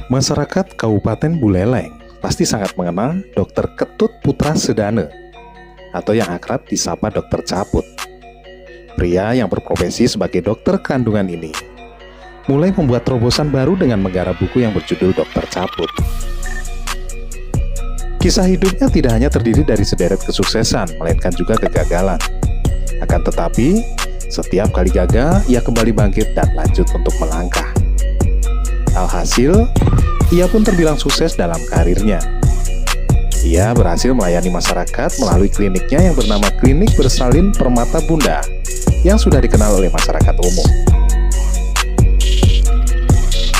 Masyarakat Kabupaten Buleleng pasti sangat mengenal Dr. Ketut Putra Sedane atau yang akrab disapa Dr. Caput. Pria yang berprofesi sebagai dokter kandungan ini mulai membuat terobosan baru dengan menggarap buku yang berjudul Dr. Caput. Kisah hidupnya tidak hanya terdiri dari sederet kesuksesan, melainkan juga kegagalan. Akan tetapi, setiap kali gagal, ia kembali bangkit dan lanjut untuk melangkah. Alhasil, ia pun terbilang sukses dalam karirnya. Ia berhasil melayani masyarakat melalui kliniknya yang bernama Klinik Bersalin Permata Bunda, yang sudah dikenal oleh masyarakat umum.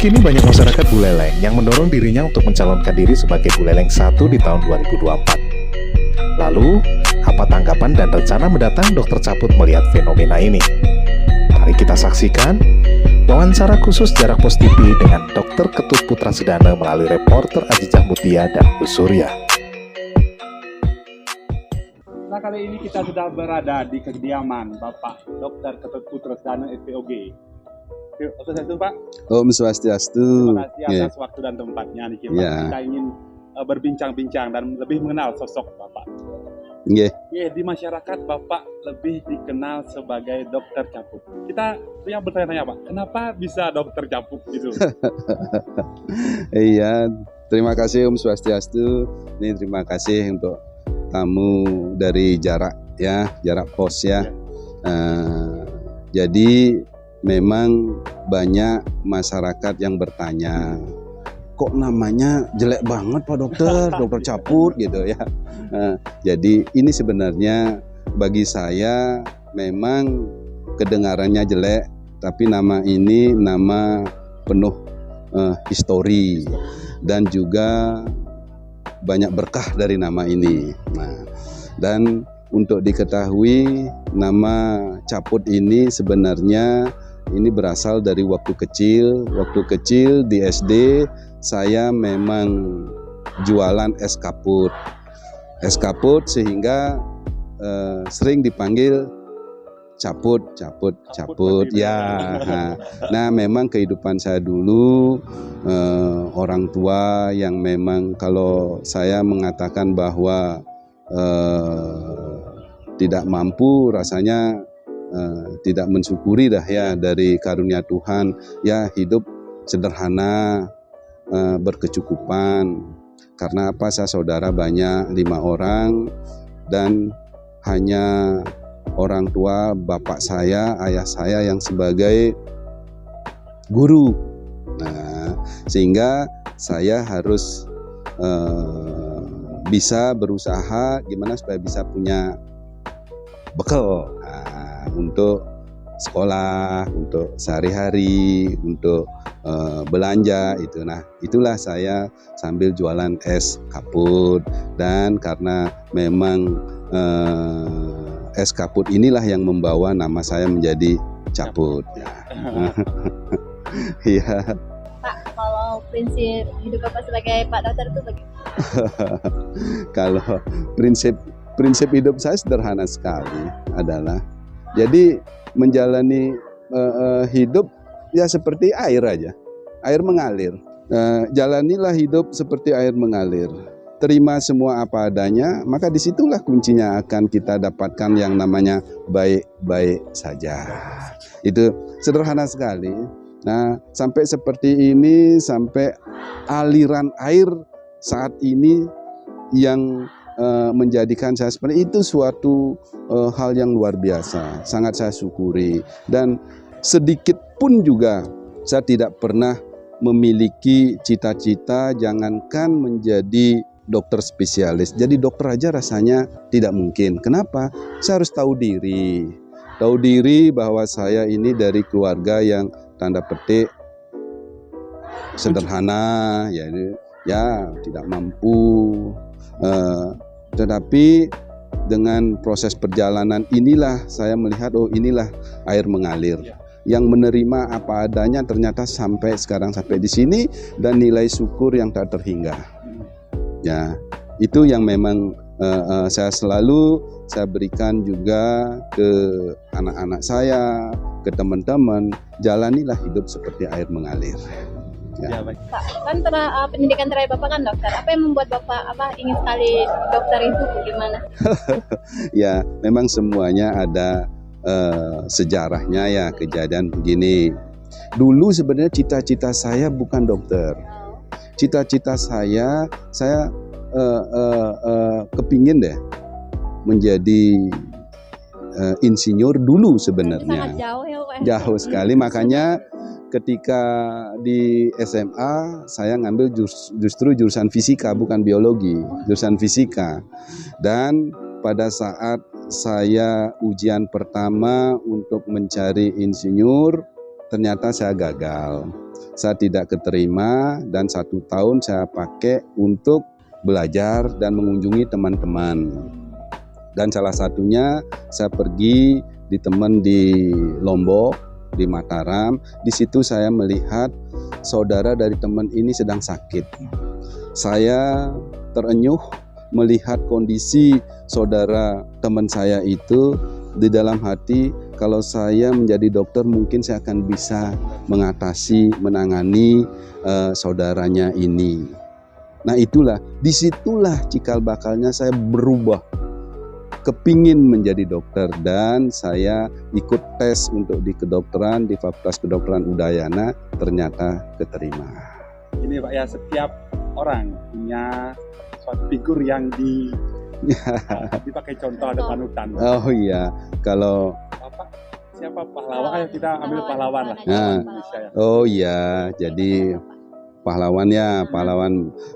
Kini banyak masyarakat Buleleng yang mendorong dirinya untuk mencalonkan diri sebagai Buleleng 1 di tahun 2024. Lalu, apa tanggapan dan rencana mendatang Dr. Caput melihat fenomena ini? Mari kita saksikan wawancara khusus Jarak Pos TV dengan Dr. Ketut Putra Sedane melalui reporter Azizah Mutia dan Bu Surya. Nah, kali ini kita sudah berada di kediaman Bapak Dr. Ketut Putra Sedane SPOG. Swastiastu, Pak. Om Swastiastu. Terima kasih atas waktu dan tempatnya nih kita. Kita ingin berbincang-bincang dan lebih mengenal sosok Bapak. Di masyarakat Bapak lebih dikenal sebagai Dokter Caput. Kita yang bertanya-tanya, Pak, kenapa bisa Dokter Caput gitu? Iya, terima kasih Om Swastiastu. Ini terima kasih untuk tamu dari Jarak Pos ya. Jadi memang banyak masyarakat yang bertanya, kok namanya jelek banget Pak Dokter, Dokter Caput gitu ya. Jadi ini sebenarnya bagi saya memang kedengarannya jelek, tapi nama ini nama penuh histori dan juga banyak berkah dari nama ini. Dan untuk diketahui nama Caput ini sebenarnya ini berasal dari waktu kecil. Waktu kecil di SD saya memang jualan es kaput. Es kaput sehingga sering dipanggil Caput ya. Nah, memang kehidupan saya dulu orang tua yang memang kalau saya mengatakan bahwa tidak mampu, rasanya tidak mensyukuri dah ya dari karunia Tuhan ya, hidup sederhana, berkecukupan. Karena apa, saya saudara banyak 5 orang dan hanya orang tua bapak saya, ayah saya yang sebagai guru. Nah, sehingga saya harus bisa berusaha gimana supaya bisa punya bekal untuk sekolah, untuk sehari-hari, untuk belanja itu. Nah, itulah saya sambil jualan es kaput, dan karena memang es kaput inilah yang membawa nama saya menjadi Caput. Iya. Pak, kalau prinsip hidup Bapak sebagai Pak Dokter itu bagaimana? Kalau prinsip hidup saya sederhana sekali adalah, jadi menjalani hidup ya seperti air aja, air mengalir. Jalanilah hidup seperti air mengalir. Terima semua apa adanya, maka disitulah kuncinya akan kita dapatkan yang namanya baik-baik saja. Itu sederhana sekali. Nah, sampai seperti ini, sampai aliran air saat ini yang menjadikan saya seperti itu suatu hal yang luar biasa, sangat saya syukuri. Dan sedikit pun juga saya tidak pernah memiliki cita-cita jangankan menjadi dokter spesialis, jadi dokter aja rasanya tidak mungkin. Kenapa? Saya harus tahu diri bahwa saya ini dari keluarga yang tanda petik sederhana, ya tidak mampu. Tetapi dengan proses perjalanan inilah saya melihat, oh inilah air mengalir. Yang menerima apa adanya ternyata sampai sekarang, sampai di sini, dan nilai syukur yang tak terhingga. Ya, itu yang memang saya berikan juga ke anak-anak saya, ke teman-teman. Jalanilah hidup seperti air mengalir. Ya. Ya, baik. Pak, kan pendidikan terakhir Bapak kan dokter. Apa yang membuat Bapak ingin sekali dokter itu gimana? Ya, memang semuanya ada sejarahnya ya, kejadian begini. Dulu sebenarnya cita-cita saya bukan dokter. Cita-cita saya kepingin deh menjadi insinyur dulu sebenarnya. Sangat jauh ya Pak. Jauh sekali, makanya ketika di SMA saya ngambil justru jurusan fisika, bukan biologi, jurusan fisika. Dan pada saat saya ujian pertama untuk mencari insinyur, ternyata saya gagal. Saya tidak keterima dan 1 tahun saya pakai untuk belajar dan mengunjungi teman-teman. Dan salah satunya saya pergi teman di Lombok, di Mataram. Di situ saya melihat saudara dari teman ini sedang sakit. Saya terenyuh melihat kondisi saudara teman saya itu. Di dalam hati, kalau saya menjadi dokter mungkin saya akan bisa menangani saudaranya ini. Nah disitulah cikal bakalnya saya berubah, kepingin menjadi dokter, dan saya ikut tes untuk di kedokteran di Fakultas Kedokteran Udayana, ternyata keterima. Ini Pak ya, setiap orang punya suatu figur yang dipakai contoh, ada panutan. Oh iya, kalau Bapak siapa pahlawan? Kita ambil pahlawan lah. Nah, Indonesia ya. oh iya, jadi pahlawan ya,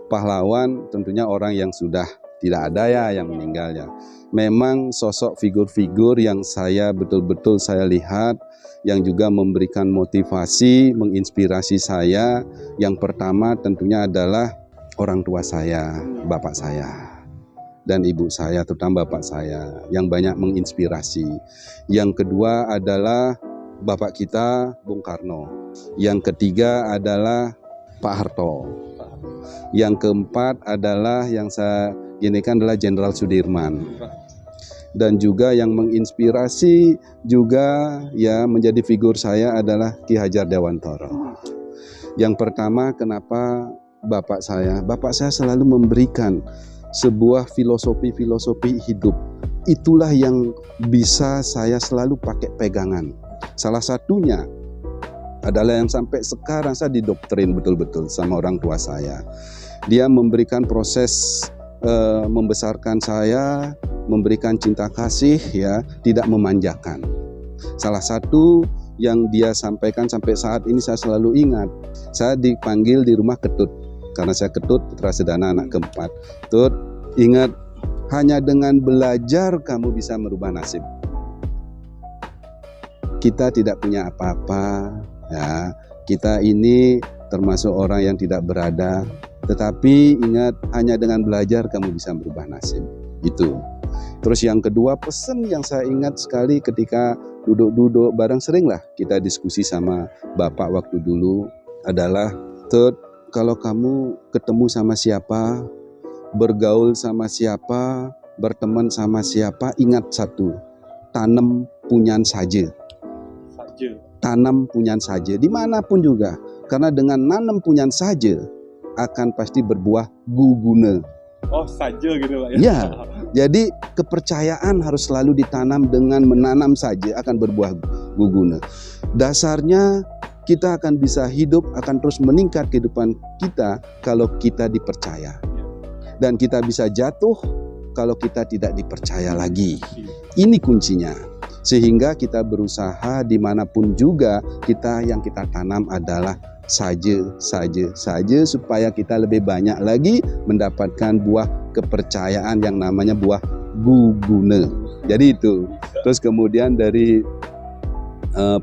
pahlawan tentunya orang yang sudah tidak ada ya, yang meninggal ya. Memang sosok figur-figur yang saya betul-betul saya lihat, yang juga memberikan motivasi, menginspirasi saya. Yang pertama tentunya adalah orang tua saya, bapak saya dan ibu saya, terutama bapak saya yang banyak menginspirasi. Yang kedua adalah bapak kita Bung Karno. Yang ketiga adalah Pak Harto. Yang keempat adalah yang saya ginikan adalah Jenderal Sudirman. Dan juga yang menginspirasi juga ya menjadi figur saya adalah Ki Hajar Dewantara. Yang pertama, kenapa bapak saya selalu memberikan sebuah filosofi hidup. Itulah yang bisa saya selalu pakai pegangan. Salah satunya adalah yang sampai sekarang saya didoktrin betul-betul sama orang tua saya. Dia memberikan proses membesarkan saya, memberikan cinta kasih ya, tidak memanjakan. Salah satu yang dia sampaikan sampai saat ini saya selalu ingat. Saya dipanggil di rumah Ketut, karena saya Ketut, putra sedana anak keempat. Tut, ingat, hanya dengan belajar kamu bisa merubah nasib. Kita tidak punya apa-apa, ya. Kita ini termasuk orang yang tidak berada, tetapi ingat, hanya dengan belajar kamu bisa merubah nasib. Itu. Terus yang kedua, pesan yang saya ingat sekali ketika duduk-duduk bareng, seringlah kita diskusi sama bapak waktu dulu adalah, Tut, kalau kamu ketemu sama siapa, bergaul sama siapa, berteman sama siapa, ingat satu, tanam punyan saja. Tanam punyan saja, dimanapun juga. Karena dengan nanam punyan saja, akan pasti berbuah guguna. Oh saja gitu Pak ya? Ya, jadi kepercayaan harus selalu ditanam, dengan menanam saja akan berbuah guguna. Dasarnya kita akan bisa hidup, akan terus meningkat kehidupan kita kalau kita dipercaya. Dan kita bisa jatuh kalau kita tidak dipercaya lagi. Ini kuncinya. Sehingga kita berusaha dimanapun juga, yang kita tanam adalah saja, supaya kita lebih banyak lagi mendapatkan buah kepercayaan yang namanya buah guguna. Jadi itu. Terus kemudian dari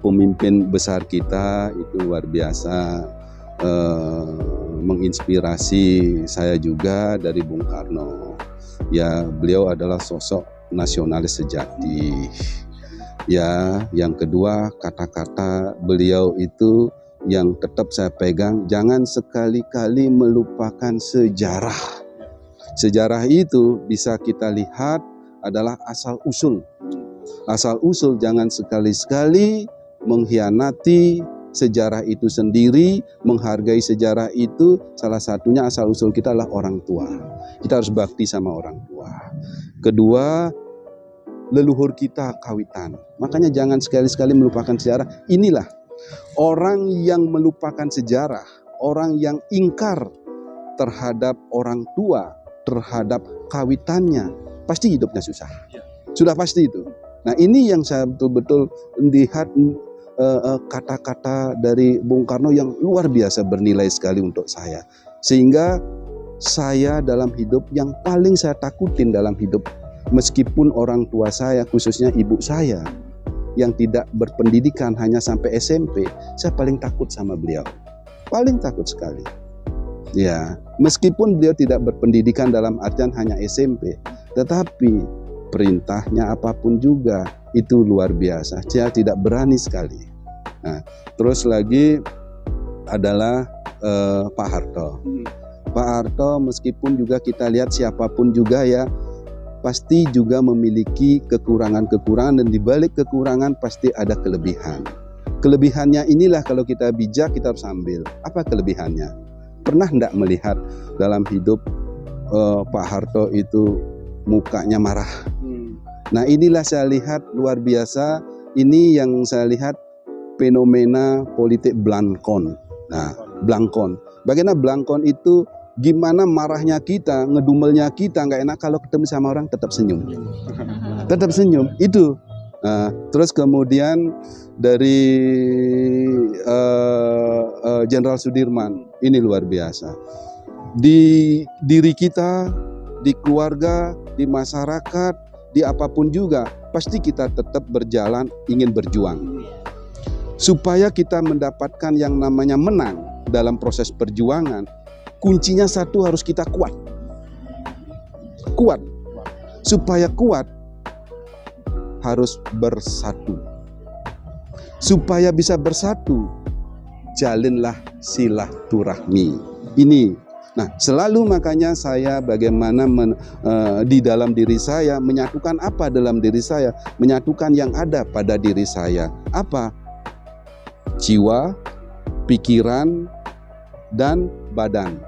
pemimpin besar kita itu luar biasa menginspirasi saya juga, dari Bung Karno. Ya, beliau adalah sosok nasionalis sejati. Ya, yang kedua, kata-kata beliau itu yang tetap saya pegang, jangan sekali-kali melupakan sejarah. Sejarah itu bisa kita lihat adalah asal-usul. Asal-usul, jangan sekali-sekali mengkhianati sejarah itu sendiri, menghargai sejarah itu, salah satunya asal-usul kita adalah orang tua. Kita harus bakti sama orang tua. Kedua, leluhur kita kawitan. Makanya jangan sekali-sekali melupakan sejarah. Inilah orang yang melupakan sejarah, orang yang ingkar terhadap orang tua, terhadap kawitannya, pasti hidupnya susah. Sudah pasti itu. Nah, ini yang saya betul-betul lihat kata-kata dari Bung Karno yang luar biasa bernilai sekali untuk saya. Sehingga saya dalam hidup yang paling saya takutin dalam hidup, meskipun orang tua saya, khususnya ibu saya, yang tidak berpendidikan hanya sampai SMP, saya paling takut sama beliau. Paling takut sekali. Ya, meskipun beliau tidak berpendidikan dalam artian hanya SMP, tetapi perintahnya apapun juga itu luar biasa. Saya tidak berani sekali. Nah, terus lagi adalah Pak Harto. Pak Harto meskipun juga kita lihat siapapun juga ya, pasti juga memiliki kekurangan-kekurangan, dan di balik kekurangan pasti ada kelebihan. Kelebihannya inilah kalau kita bijak kita harus ambil. Apa kelebihannya? Pernah enggak melihat dalam hidup Pak Harto itu mukanya marah? Nah, inilah saya lihat luar biasa. Ini yang saya lihat fenomena politik blankon. Nah, blankon. Bagaimana blankon itu, gimana marahnya kita, ngedumelnya kita nggak enak, kalau ketemu sama orang tetap senyum. Tetap senyum. Itu. Nah, terus kemudian dari Jenderal Sudirman, ini luar biasa. Di diri kita, di keluarga, di masyarakat, di apapun juga, pasti kita tetap berjalan ingin berjuang. Supaya kita mendapatkan yang namanya menang dalam proses perjuangan, kuncinya satu, harus kita kuat. Kuat. Supaya kuat, harus bersatu. Supaya bisa bersatu, jalinlah silaturahmi. Ini. Nah, selalu makanya saya bagaimana di dalam diri saya, menyatukan apa dalam diri saya? Menyatukan yang ada pada diri saya. Apa? Jiwa, pikiran, dan badan.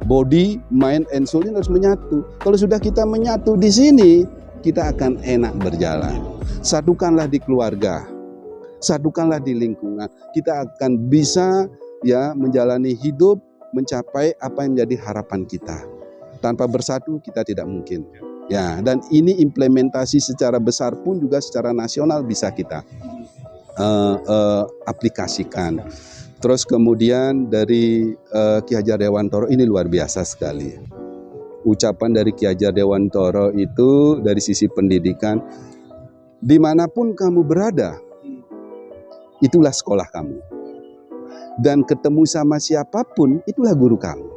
Body, mind, and soul ini harus menyatu. Kalau sudah kita menyatu di sini, kita akan enak berjalan. Satukanlah di keluarga, satukanlah di lingkungan. Kita akan bisa ya menjalani hidup, mencapai apa yang menjadi harapan kita. Tanpa bersatu kita tidak mungkin. Ya, dan ini implementasi secara besar pun juga secara nasional bisa kita aplikasikan. Terus kemudian dari Ki Hajar Dewantoro ini luar biasa sekali. Ucapan dari Ki Hajar Dewantoro itu dari sisi pendidikan, dimanapun kamu berada, itulah sekolah kamu. Dan ketemu sama siapapun, itulah guru kamu.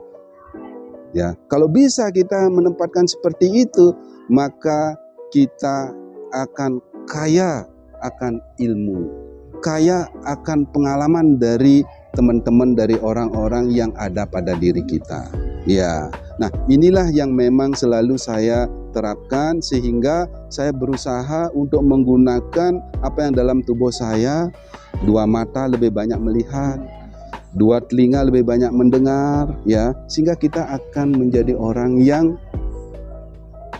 Ya, kalau bisa kita menempatkan seperti itu, maka kita akan kaya akan ilmu, kaya akan pengalaman dari teman-teman, dari orang-orang yang ada pada diri kita. Ya, nah inilah yang memang selalu saya terapkan, sehingga saya berusaha untuk menggunakan apa yang dalam tubuh saya. 2 mata lebih banyak melihat, 2 telinga lebih banyak mendengar, ya, sehingga kita akan menjadi orang yang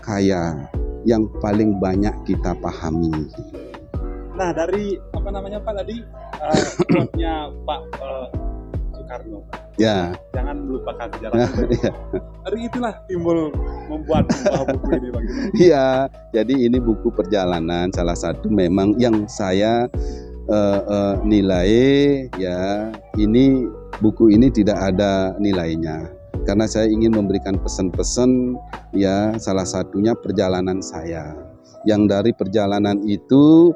kaya, yang paling banyak kita pahami. Nah, dari apa namanya Pak tadi, quote-nya Pak Soekarno, ya, jangan melupakan sejarah. Ya. Dari itulah timbul membuat buku ini Bang. Iya, jadi ini buku perjalanan, salah satu memang yang saya nilai, ya, ini buku ini tidak ada nilainya karena saya ingin memberikan pesan-pesan, ya, salah satunya perjalanan saya, yang dari perjalanan itu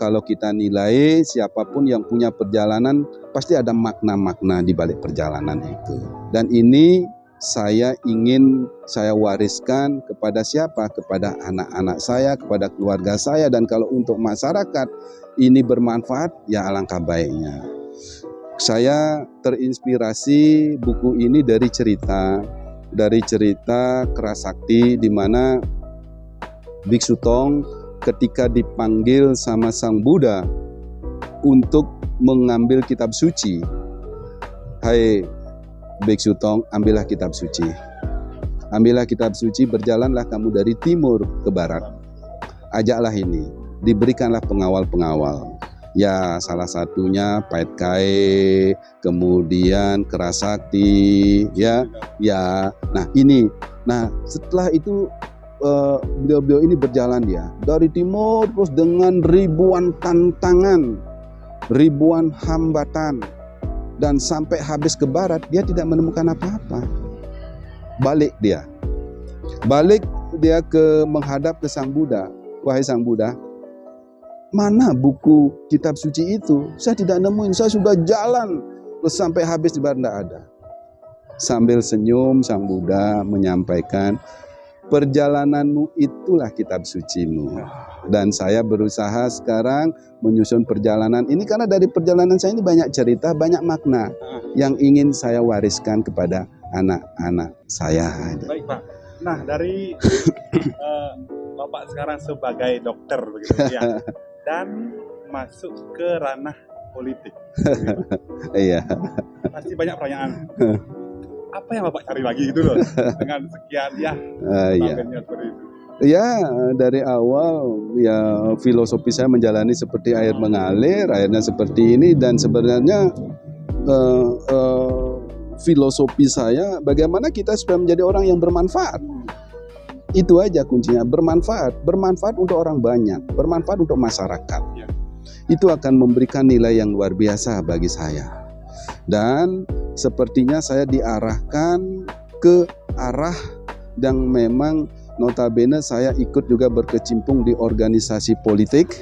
kalau kita nilai, siapapun yang punya perjalanan pasti ada makna-makna di balik perjalanan itu. Dan ini saya ingin saya wariskan kepada siapa? Kepada anak-anak saya, kepada keluarga saya, dan kalau untuk masyarakat ini bermanfaat, ya alangkah baiknya. Saya terinspirasi buku ini dari cerita Kerasakti, di mana Biksu Tong ketika dipanggil sama Sang Buddha untuk mengambil kitab suci. Hai biksu Tong, ambillah kitab suci. Ambillah kitab suci, berjalanlah kamu dari timur ke barat. Ajaklah ini, diberikanlah pengawal-pengawal. Ya, salah satunya Pait Kai, kemudian Kerasakti, ya. Nah ini, setelah itu beliau-beliau ini berjalan dia dari timur terus dengan ribuan tantangan, ribuan hambatan, dan sampai habis ke barat dia tidak menemukan apa-apa. Balik dia menghadap ke Sang Buddha. Wahai Sang Buddha, mana buku kitab suci itu? Saya tidak nemuin, saya sudah jalan terus sampai habis di barat, tidak ada. Sambil senyum Sang Buddha menyampaikan, perjalananmu itulah kitab sucimu. Dan saya berusaha sekarang menyusun perjalanan ini karena dari perjalanan saya ini banyak cerita, banyak makna yang ingin saya wariskan kepada anak-anak saya. Baik Pak. Nah dari Bapak sekarang sebagai dokter begitu ya, dan masuk ke ranah politik. Iya. Pasti banyak pertanyaan. Apa yang Bapak cari lagi gitu loh dengan sekian ya? Ya, dari awal ya filosofi saya menjalani seperti air mengalir, airnya seperti ini, dan sebenarnya filosofi saya bagaimana kita supaya menjadi orang yang bermanfaat. Itu aja kuncinya, bermanfaat untuk orang banyak, bermanfaat untuk masyarakat. Itu akan memberikan nilai yang luar biasa bagi saya. Dan sepertinya saya diarahkan ke arah yang memang notabene saya ikut juga berkecimpung di organisasi politik.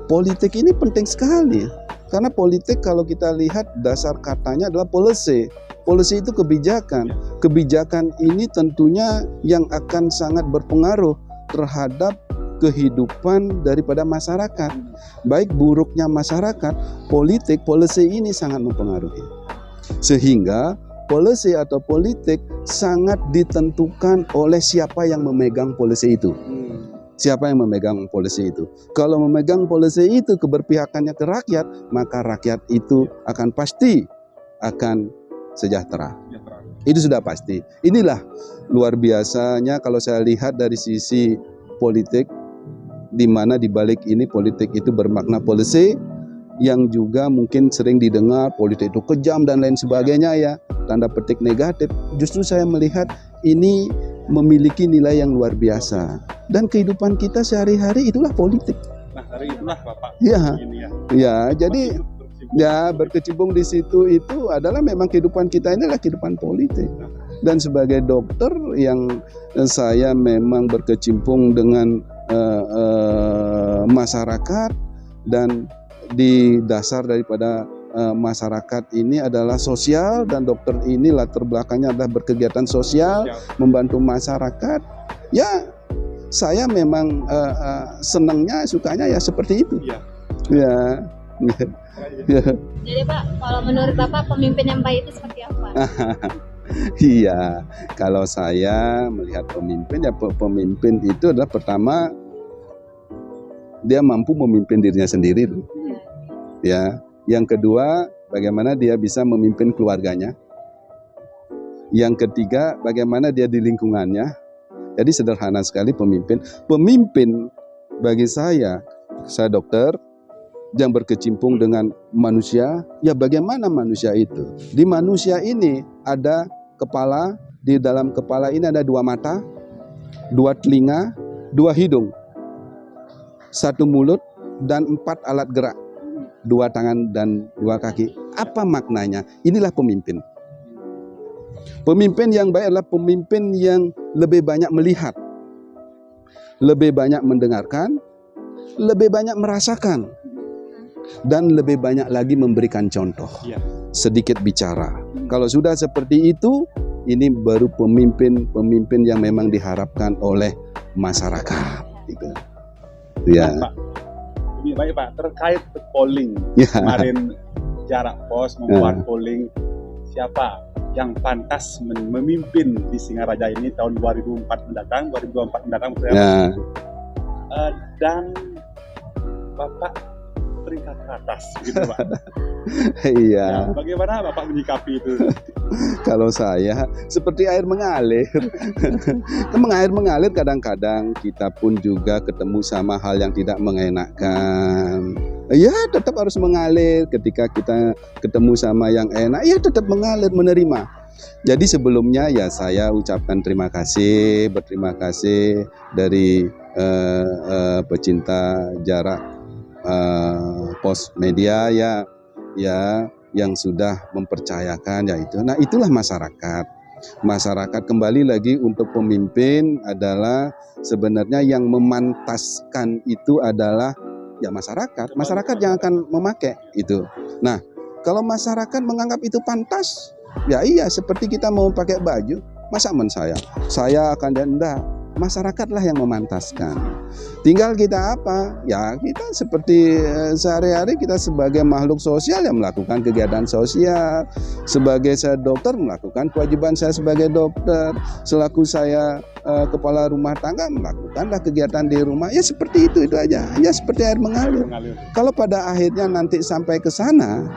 Politik ini penting sekali. Karena politik kalau kita lihat dasar katanya adalah policy. Policy itu kebijakan. Kebijakan ini tentunya yang akan sangat berpengaruh terhadap kehidupan daripada masyarakat. Baik buruknya masyarakat, policy ini sangat mempengaruhi. Sehingga policy atau politik sangat ditentukan oleh siapa yang memegang policy itu. Siapa yang memegang policy itu? Kalau memegang policy itu keberpihakannya ke rakyat, maka rakyat itu akan pasti akan sejahtera. Itu sudah pasti. Inilah luar biasanya kalau saya lihat dari sisi politik, di mana di balik ini politik itu bermakna policy yang juga mungkin sering didengar politik itu kejam dan lain sebagainya ya, tanda petik negatif. Justru saya melihat ini memiliki nilai yang luar biasa. Dan kehidupan kita sehari-hari itulah politik. Nah, dari itulah Bapak. Ya, jadi ya berkecimpung di situ itu adalah memang kehidupan kita ini adalah kehidupan politik. Dan sebagai dokter yang saya memang berkecimpung dengan masyarakat, dan di dasar daripada masyarakat ini adalah sosial, dan dokter ini latar belakangnya adalah berkegiatan sosial, membantu masyarakat. Ya, saya memang senangnya, sukanya ya seperti itu. Ya. Jadi Pak, kalau menurut Bapak pemimpin yang baik itu seperti apa? Iya, kalau saya melihat pemimpin, ya pemimpin itu adalah pertama dia mampu memimpin dirinya sendiri, ya. Yang kedua, bagaimana dia bisa memimpin keluarganya. Yang ketiga, bagaimana dia di lingkungannya. Jadi sederhana sekali pemimpin. Pemimpin bagi saya dokter yang berkecimpung dengan manusia, ya bagaimana manusia itu. Di manusia ini ada kepala, di dalam kepala ini ada 2 mata, 2 telinga, 2 hidung, 1 mulut, dan 4 alat gerak. 2 tangan dan 2 kaki. Apa maknanya? Inilah pemimpin. Pemimpin yang baik adalah pemimpin yang lebih banyak melihat, lebih banyak mendengarkan, lebih banyak merasakan, dan lebih banyak lagi memberikan contoh. Sedikit bicara. Kalau sudah seperti itu, ini baru pemimpin yang memang diharapkan oleh masyarakat. Gitu. Ya. Baik Pak, terkait polling kemarin jarak pos membuat polling, siapa yang pantas memimpin di Singaraja ini tahun 2024 mendatang ya. Dan Bapak berperingkat ke atas, gitu Pak. Iya. Ya, bagaimana Bapak menyikapi itu? Kalau saya seperti air mengalir. Air mengalir, kadang-kadang kita pun juga ketemu sama hal yang tidak mengenakan. Ya tetap harus mengalir. Ketika kita ketemu sama yang enak, ya tetap mengalir, menerima. Jadi sebelumnya ya saya ucapkan berterima kasih dari pecinta jarak pos media ya yang sudah mempercayakan yaitu. Nah itulah masyarakat. Masyarakat kembali lagi untuk pemimpin adalah sebenarnya yang memantaskan itu adalah ya masyarakat yang akan memakai itu. Nah kalau masyarakat menganggap itu pantas, ya iya seperti kita mau pakai baju, masa saya akan denda. Masyarakatlah yang memantaskan. Tinggal kita apa? Ya kita seperti sehari-hari kita sebagai makhluk sosial yang melakukan kegiatan sosial. Sebagai saya dokter melakukan kewajiban saya sebagai dokter. Selaku saya kepala rumah tangga melakukanlah kegiatan di rumah. Ya seperti itu aja. Ya seperti air mengalir. Kalau pada akhirnya nanti sampai ke sana,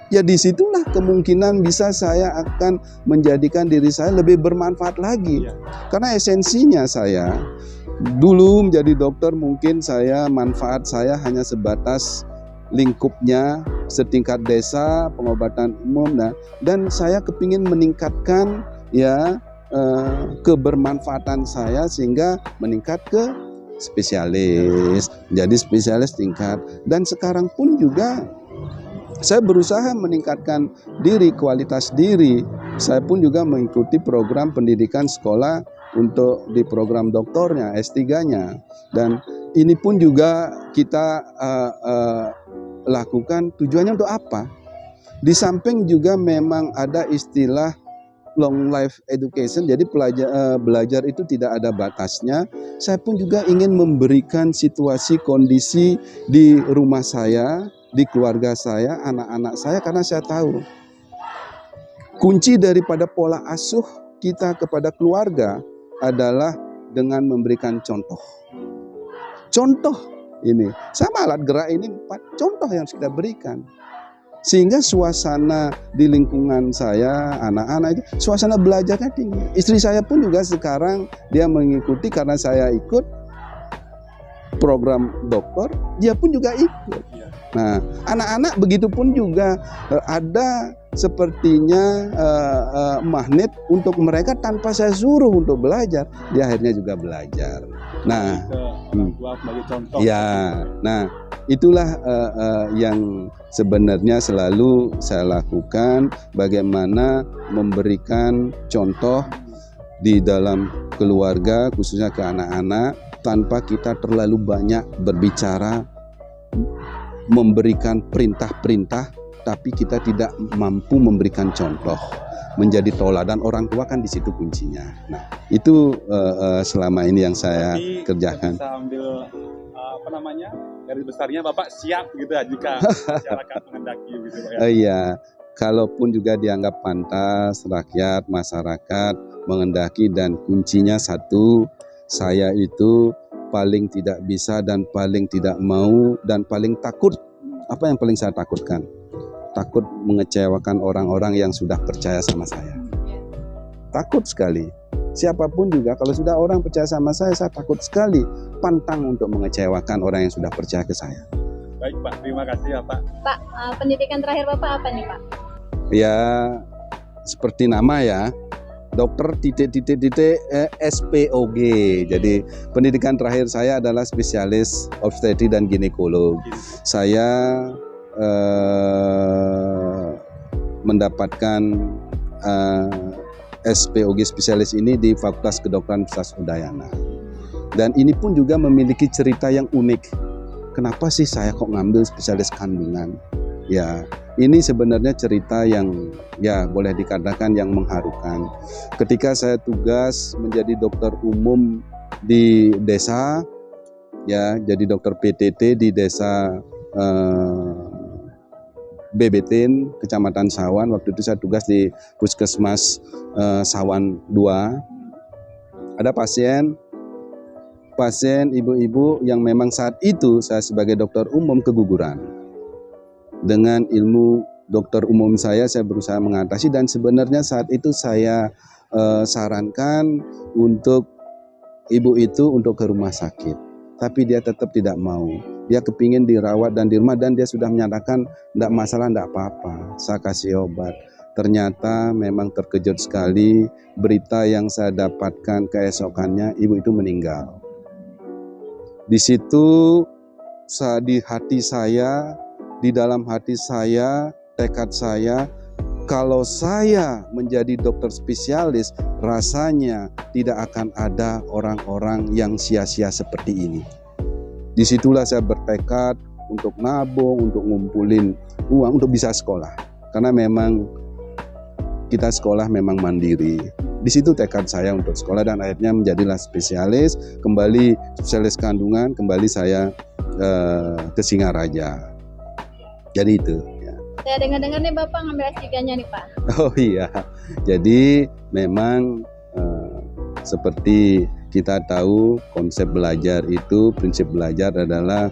ya disitulah kemungkinan bisa saya akan menjadikan diri saya lebih bermanfaat lagi. Karena esensinya saya dulu menjadi dokter mungkin manfaat saya hanya sebatas lingkupnya setingkat desa pengobatan umum, dan saya kepingin meningkatkan kebermanfaatan saya sehingga meningkat ke spesialis, jadi spesialis tingkat. Dan sekarang pun juga saya berusaha meningkatkan diri, kualitas diri. Saya pun juga mengikuti program pendidikan sekolah untuk di program doktornya, S3-nya. Dan ini pun juga kita lakukan tujuannya untuk apa? Di samping juga memang ada istilah long life education, jadi belajar itu tidak ada batasnya. Saya pun juga ingin memberikan situasi kondisi di rumah saya, di keluarga saya, anak-anak saya, karena saya tahu kunci daripada pola asuh kita kepada keluarga adalah dengan memberikan contoh. Contoh ini, sama alat gerak ini 4 contoh yang harus kita berikan. Sehingga suasana di lingkungan saya, anak-anak itu, suasana belajarnya tinggi. Istri saya pun juga sekarang dia mengikuti karena saya ikut program dokter, dia pun juga ikut. Nah, anak-anak begitu pun juga ada sepertinya magnet untuk mereka tanpa saya suruh untuk belajar, dia akhirnya juga belajar. Nah, ya, nah itulah yang sebenarnya selalu saya lakukan, bagaimana memberikan contoh di dalam keluarga, khususnya ke anak-anak, tanpa kita terlalu banyak berbicara, memberikan perintah-perintah, tapi kita tidak mampu memberikan contoh, menjadi toladan. Orang tua kan di situ kuncinya. Nah, itu selama ini yang saya kerjakan. Bisa ambil garis besarnya Bapak siap gitu ya jika masyarakat menghendaki gitu Pak ya. Iya, kalaupun juga dianggap pantas, rakyat, masyarakat menghendaki, dan kuncinya satu, saya itu paling tidak bisa dan paling tidak mau dan paling takut. Apa yang paling saya takutkan? Takut mengecewakan orang-orang yang sudah percaya sama saya. Takut sekali. Siapapun juga, kalau sudah orang percaya sama saya takut sekali, pantang untuk mengecewakan orang yang sudah percaya ke saya. Baik Pak, terima kasih ya Pak. Pak, pendidikan terakhir Bapak apa nih Pak? Ya, seperti nama ya, dokter SPOG. Jadi pendidikan terakhir saya adalah spesialis obstetri dan ginekolog. Saya mendapatkan SPOG spesialis ini di Fakultas Kedokteran Universitas Udayana. Dan ini pun juga memiliki cerita yang unik. Kenapa sih saya kok ngambil spesialis kandungan? Ya, ini sebenarnya cerita yang ya boleh dikatakan yang mengharukan. Ketika saya tugas menjadi dokter umum di desa, ya jadi dokter PTT di desa Bebetin, Kecamatan Sawan. Waktu itu saya tugas di Puskesmas Sawan 2. Ada pasien pasien ibu-ibu yang memang saat itu saya sebagai dokter umum keguguran. Dengan ilmu dokter umum saya berusaha mengatasi, dan sebenarnya saat itu saya sarankan untuk ibu itu untuk ke rumah sakit. Tapi dia tetap tidak mau. Dia kepingin dirawat dan di rumah, dan dia sudah menyatakan tidak masalah, tidak apa-apa. Saya kasih obat. Ternyata memang terkejut sekali berita yang saya dapatkan keesokannya, ibu itu meninggal. Di situ di hati saya, di dalam hati saya, tekad saya, kalau saya menjadi dokter spesialis, rasanya tidak akan ada orang-orang yang sia-sia seperti ini. Disitulah saya bertekad untuk nabung, untuk ngumpulin uang untuk bisa sekolah. Karena memang kita sekolah memang mandiri. Di situ tekad saya untuk sekolah, dan akhirnya menjadilah spesialis, kembali spesialis kandungan, kembali saya ke Singaraja. Jadi itu. Ya. Saya dengar-dengar nih Bapak ngambil S3-nya nih Pak. Oh iya, jadi memang seperti kita tahu konsep belajar itu, prinsip belajar adalah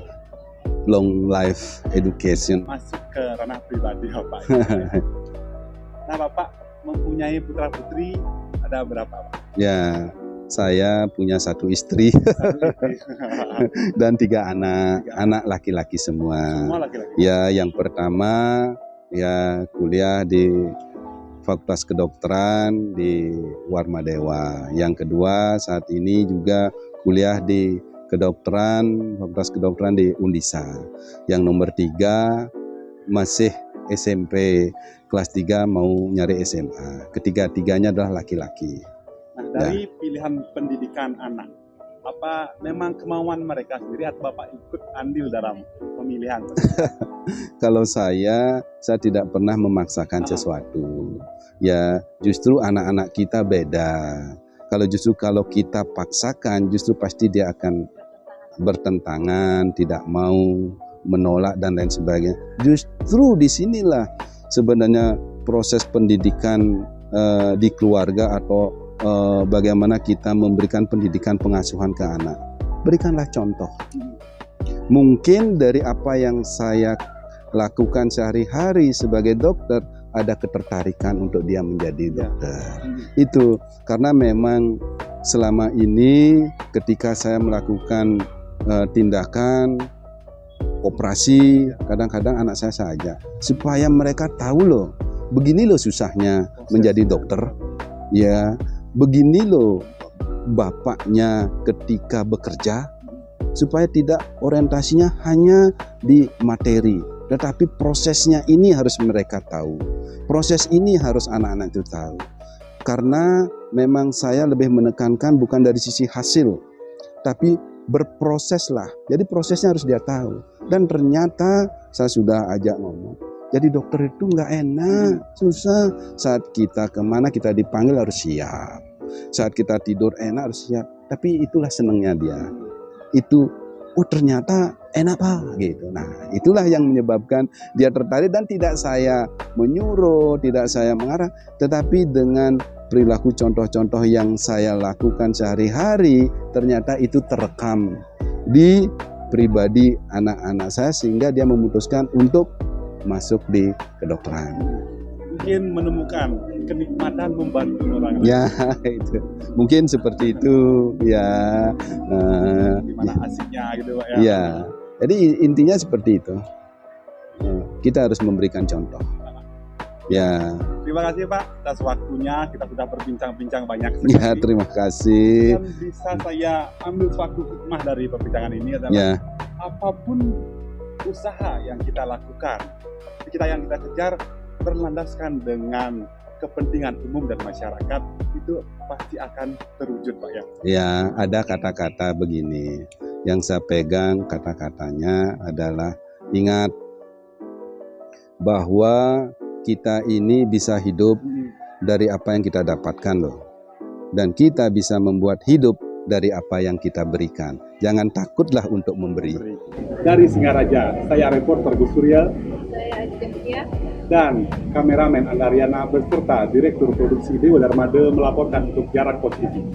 long life education. Masuk ke ranah pribadi Bapak. Nah Bapak mempunyai putra-putri ada berapa Pak? Ya, saya punya 1 istri dan 3 anak, anak laki-laki semua. Semua laki-laki? Ya, yang pertama ya kuliah di Fakultas Kedokteran di Warmadewa. Yang kedua saat ini juga kuliah di Fakultas Kedokteran di Undisa. Yang nomor 3 masih SMP kelas 3 mau nyari SMA. Ketiga-tiganya adalah laki-laki. Nah, dari pilihan pendidikan anak, apa memang kemauan mereka sendiri atau Bapak ikut andil dalam pemilihan? Kalau saya tidak pernah memaksakan sesuatu. Ya, justru anak-anak kita beda. Kalau kita paksakan, justru pasti dia akan bertentangan, tidak mau, menolak dan lain sebagainya. Justru disinilah sebenarnya proses pendidikan di keluarga, atau bagaimana kita memberikan pendidikan pengasuhan ke anak. Berikanlah contoh. Mungkin dari apa yang saya lakukan sehari-hari sebagai dokter, ada ketertarikan untuk dia menjadi dokter. Itu karena memang selama ini ketika saya melakukan tindakan operasi, kadang-kadang anak saya saja, supaya mereka tahu loh, begini loh susahnya menjadi dokter, ya, begini loh bapaknya ketika bekerja, supaya tidak orientasinya hanya di materi, tetapi prosesnya ini harus mereka tahu. Proses ini harus anak-anak itu tahu. Karena memang saya lebih menekankan bukan dari sisi hasil, tapi berproseslah. Jadi prosesnya harus dia tahu. Dan ternyata saya sudah ajak ngomong, jadi dokter itu nggak enak, susah. Saat kita kemana kita dipanggil harus siap. Saat kita tidur enak harus siap. Tapi itulah senangnya dia. Itu, oh ternyata enak Pak, gitu. Nah, itulah yang menyebabkan dia tertarik, dan tidak saya menyuruh, tidak saya mengarah, tetapi dengan perilaku contoh-contoh yang saya lakukan sehari-hari, ternyata itu terekam di pribadi anak-anak saya, sehingga dia memutuskan untuk masuk di kedokteran. Mungkin menemukan kenikmatan membantu orang lain. Ya, itu mungkin seperti itu, ya. Gimana asiknya gitu Pak ya. Ya, jadi intinya seperti itu. Kita harus memberikan contoh. Ya. Terima kasih Pak atas waktunya, kita sudah berbincang-bincang banyak sekali. Ya, terima kasih. Dan bisa saya ambil suatu hikmah dari perbincangan ini adalah apapun usaha yang kita lakukan, yang kita kejar berlandaskan dengan kepentingan umum dan masyarakat, itu pasti akan terwujud Pak ya. Ya, ada kata-kata begini, yang saya pegang kata-katanya adalah ingat bahwa kita ini bisa hidup dari apa yang kita dapatkan loh. Dan kita bisa membuat hidup dari apa yang kita berikan. Jangan takutlah untuk memberi. Dari Singaraja, saya reporter Gus Surya. Saya Ajeng, dan kameramen Andariana beserta Direktur Produksi Dewa Darmade melaporkan untuk Jarak Pos TV.